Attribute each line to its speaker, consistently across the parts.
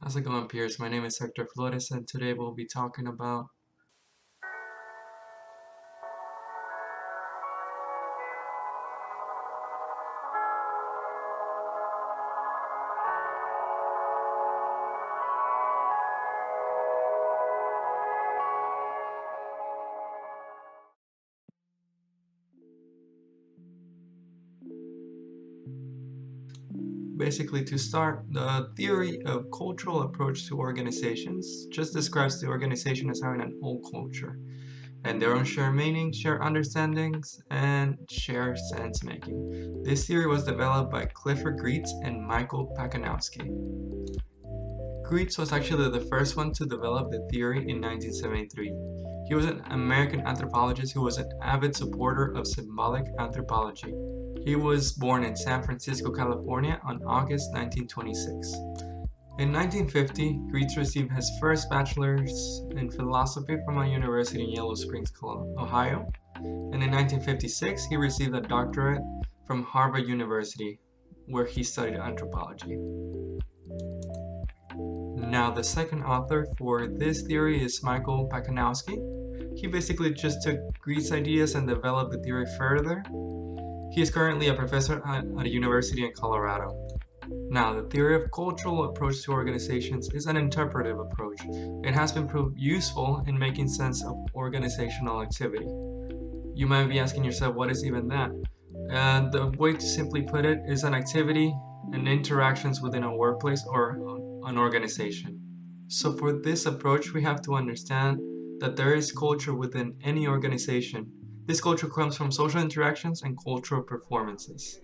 Speaker 1: How's it going, peers? My name is Hector Flores, and today we'll be talking about basically to start, the theory of cultural approach to organizations just describes the organization as having an whole culture and their own shared meanings, shared understandings, and shared sense making. This theory was developed by Clifford Greets and Michael Pakanowski. Greets was actually the first one to develop the theory in 1973. He was an American anthropologist who was an avid supporter of symbolic anthropology. He was born in San Francisco, California on August 1926. In 1950, Greets received his first bachelor's in philosophy from a university in Yellow Springs, Ohio, and in 1956 he received a doctorate from Harvard University, where he studied anthropology. Now, the second author for this theory is Michael Pakanowski. He basically just took Greets' ideas and developed the theory further. He is currently a professor at a university in Colorado. Now, the theory of cultural approach to organizations is an interpretive approach. It has been proved useful in making sense of organizational activity. You might be asking yourself, what is even that? The way to simply put it is an activity and interactions within a workplace or an organization. So for this approach, we have to understand that there is culture within any organization. This culture comes from social interactions and cultural performances.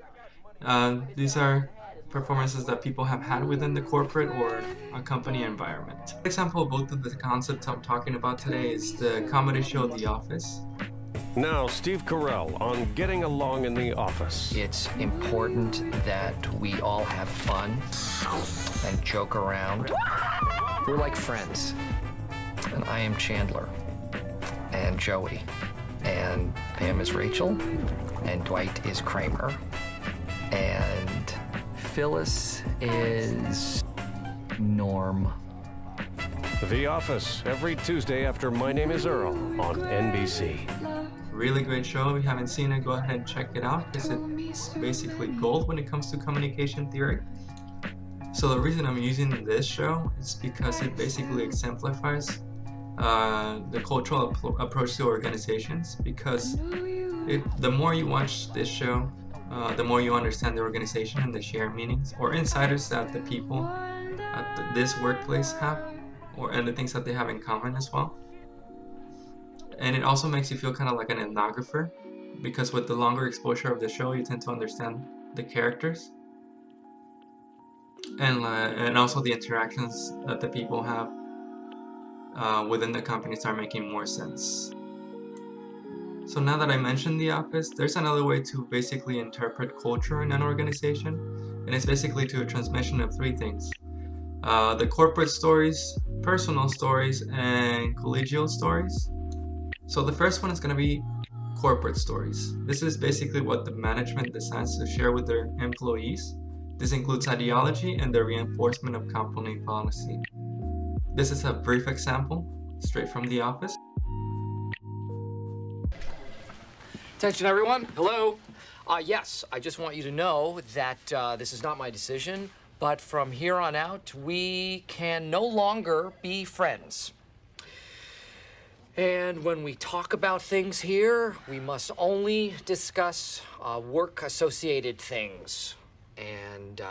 Speaker 1: These are performances that people have had within the corporate or a company environment. An example of both of the concepts I'm talking about today is the comedy show The Office.
Speaker 2: Now, Steve Carell on Getting Along in the Office.
Speaker 3: It's important that we all have fun and joke around. We're like friends. And I am Chandler, and Joey, and Pam is Rachel, and Dwight is Kramer, and Phyllis is Norm.
Speaker 2: The Office, every Tuesday after My Name is Earl on NBC.
Speaker 1: Really great show. If you haven't seen it, go ahead and check it out because it's basically gold when it comes to communication theory. So the reason I'm using this show is because it basically exemplifies the cultural approach to organizations, because the more you watch this show, the more you understand the organization and the shared meanings or insiders that the people at this workplace have, and the things that they have in common as well. And it also makes you feel kind of like an ethnographer, because with the longer exposure of the show, you tend to understand the characters and also the interactions that the people have within the company start making more sense. So now that I mentioned The Office, there's another way to basically interpret culture in an organization, and it's basically to a transmission of three things. The corporate stories, personal stories, and collegial stories. So the first one is going to be corporate stories. This is basically what the management decides to share with their employees. This includes ideology and the reinforcement of company policy. This is a brief example, straight from The Office.
Speaker 3: Attention, everyone. Hello. Yes, I just want you to know that this is not my decision, but from here on out, we can no longer be friends. And when we talk about things here, we must only discuss work-associated things. And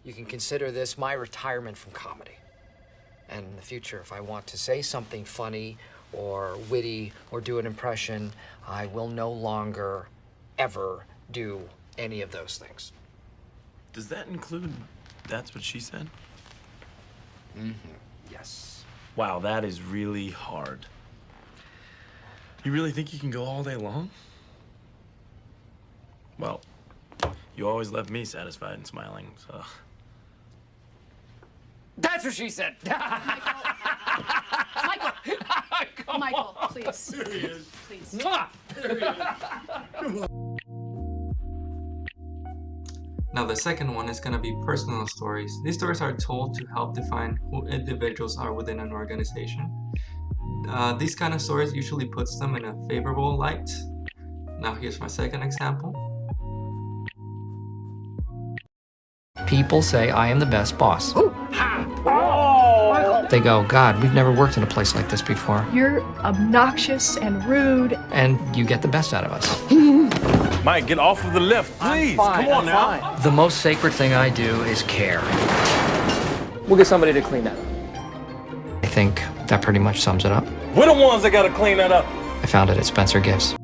Speaker 3: you can consider this my retirement from comedy. And in the future, if I want to say something funny or witty or do an impression, I will no longer ever do any of those things.
Speaker 4: Does that include That's What She Said?
Speaker 3: Mm-hmm. Yes.
Speaker 4: Wow, that is really hard. You really think you can go all day long? Well, you always left me satisfied and smiling, so...
Speaker 3: That's what she said!
Speaker 5: Michael! Michael, please.
Speaker 4: There he is.
Speaker 5: Please.
Speaker 3: Mwah!
Speaker 4: There he is.
Speaker 1: Now the second one is going to be personal stories. These stories are told to help define who individuals are within an organization. These kind of stories usually puts them in a favorable light. Now here's my second example.
Speaker 3: People say I am the best boss. They go, God, we've never worked in a place like this before.
Speaker 5: You're obnoxious and rude.
Speaker 3: And you get the best out of us.
Speaker 4: Mike, get off of the lift, please. Come on now.
Speaker 3: The most sacred thing I do is care. We'll get somebody to clean that up. I think that pretty much sums it up.
Speaker 4: We're the ones that gotta clean that up.
Speaker 3: I found it at Spencer Gifts.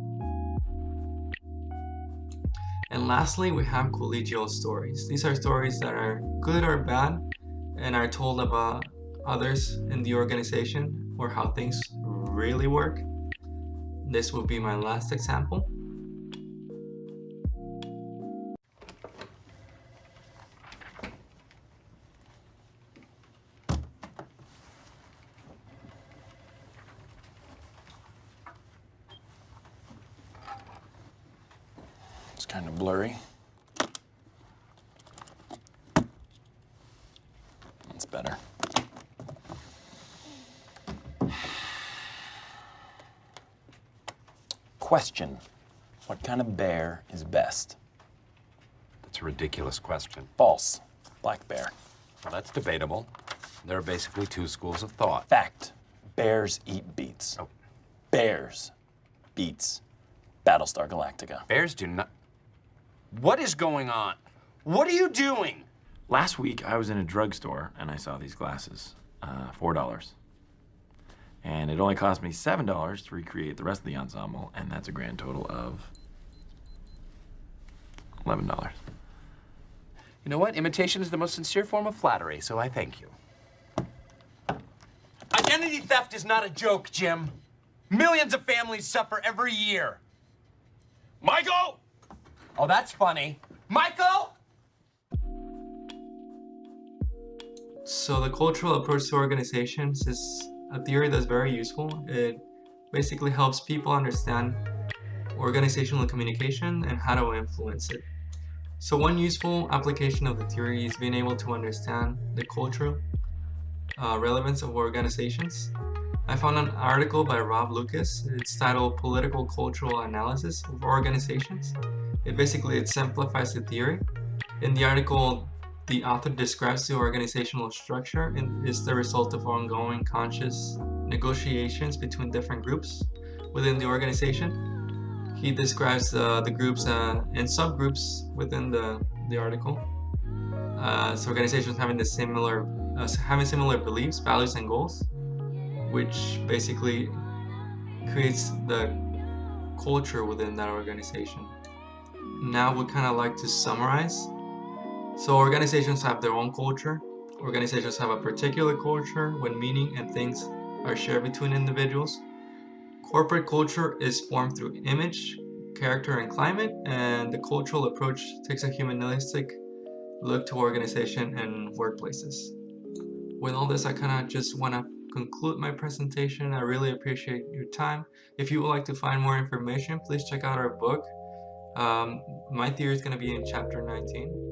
Speaker 1: And lastly, we have collegial stories. These are stories that are good or bad and are told about others in the organization or how things really work. This will be my last example.
Speaker 4: It's kind of blurry. That's better. Question. What kind of bear is best?
Speaker 6: That's a ridiculous question.
Speaker 4: False. Black bear.
Speaker 6: Well, that's debatable. There are basically two schools of thought.
Speaker 4: Fact. Bears eat beets.
Speaker 6: Oh.
Speaker 4: Bears beets Battlestar Galactica.
Speaker 6: Bears do not... What is going on? What are you doing?
Speaker 4: Last week, I was in a drugstore and I saw these glasses. $4. And it only cost me $7 to recreate the rest of the ensemble, and that's a grand total of $11.
Speaker 6: You know what? Imitation is the most sincere form of flattery, so I thank you. Identity theft is not a joke, Jim. Millions of families suffer every year. Michael! Oh, that's funny. Michael!
Speaker 1: So the cultural approach to organizations is a theory that's very useful. It basically helps people understand organizational communication and how to influence it. So one useful application of the theory is being able to understand the cultural relevance of organizations. I found an article by Rob Lucas. It's titled Political Cultural Analysis of Organizations. It simplifies the theory. In the article, the author describes the organizational structure and is the result of ongoing conscious negotiations between different groups within the organization. He describes the groups and subgroups within the article. So organizations having similar beliefs, values, and goals, which basically creates the culture within that organization. Now we'd kind of like to summarize. So organizations have their own culture. Organizations have a particular culture when meaning and things are shared between individuals. Corporate culture is formed through image, character, and climate, and the cultural approach takes a humanistic look to organization and workplaces. With all this, I kind of just want to conclude my presentation. I really appreciate your time. If you would like to find more information, please check out our book. My theory is going to be in chapter 19.